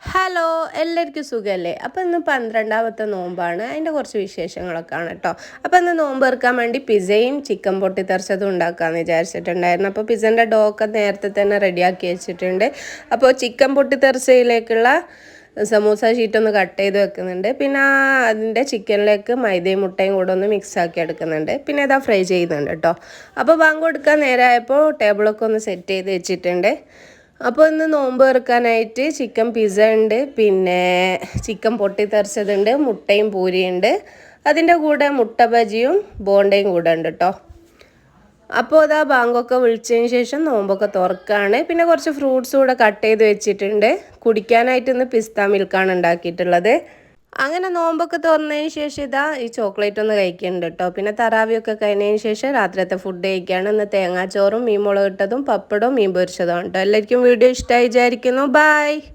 Hello എല്ലാവർക്കും സുഖമല്ലേ? അപ്പോൾ ഇന്ന് 12ാമത്തെ നോമ്പാണ്. അതിൻ്റെ കുറച്ച് വിശേഷങ്ങളൊക്കെയാണ് കേട്ടോ. അപ്പോൾ ഇന്ന് നോമ്പ് ഇറക്കാൻ വേണ്ടി പിസയും ചിക്കൻ പൊട്ടിത്തെറിച്ചതും ഉണ്ടാക്കാമെന്ന് വിചാരിച്ചിട്ടുണ്ടായിരുന്നു. അപ്പോൾ പിസൻ്റെ ഡോ ഒക്കെ നേരത്തെ തന്നെ റെഡിയാക്കി വെച്ചിട്ടുണ്ട്. അപ്പോൾ ചിക്കൻ പൊട്ടിത്തെറിച്ചയിലേക്കുള്ള സമൂസ ഷീറ്റൊന്ന് കട്ട് ചെയ്ത് വെക്കുന്നുണ്ട്. പിന്നെ അതിൻ്റെ ചിക്കനിലേക്ക് മൈദയും മുട്ടയും കൂടെ ഒന്ന് മിക്സ് ആക്കി എടുക്കുന്നുണ്ട്. പിന്നെ ഇതാ ഫ്രൈ ചെയ്യുന്നുണ്ട് കേട്ടോ. അപ്പോൾ ബാങ്ക് കൊടുക്കാൻ നേരമായപ്പോൾ ടേബിളൊക്കെ ഒന്ന് സെറ്റ് ചെയ്ത് വെച്ചിട്ടുണ്ട്. അപ്പോൾ ഇന്ന് നോമ്പ് തുറക്കാനായിട്ട് ചിക്കൻ പിസ്സ ഉണ്ട്, പിന്നെ ചിക്കൻ പൊട്ടിത്തെറിച്ചതുണ്ട്, മുട്ടയും പൂരിയുണ്ട്, അതിൻ്റെ കൂടെ മുട്ട ബജിയും ബോണ്ടയും കൂടെ ഉണ്ട് കേട്ടോ. അപ്പോൾ അതാ ബാങ്കൊക്കെ വിളിച്ചതിന് ശേഷം നോമ്പൊക്കെ തുറക്കുകയാണ്. പിന്നെ കുറച്ച് ഫ്രൂട്ട്സ് കൂടെ കട്ട് ചെയ്ത് വെച്ചിട്ടുണ്ട്. കുടിക്കാനായിട്ട് ഇന്ന് പിസ്ത മിൽക്കാണ് ഉണ്ടാക്കിയിട്ടുള്ളത്. അങ്ങനെ നോമ്പൊക്കെ തുറന്നതിന് ശേഷം ഇതാ ഈ ചോക്ലേറ്റ് ഒന്ന് കഴിക്കുന്നുണ്ട് കേട്ടോ. പിന്നെ തറാവിയൊക്കെ കഴിഞ്ഞതിന് ശേഷം രാത്രിയത്തെ ഫുഡ് കഴിക്കുകയാണ്. ഇന്ന് തേങ്ങാച്ചോറും മീൻ മുളകിട്ടതും പപ്പടവും മീൻ പൊരിച്ചതും കേട്ടോ. എല്ലാവർക്കും വീഡിയോ ഇഷ്ടമായി വിചാരിക്കുന്നു. ബൈ.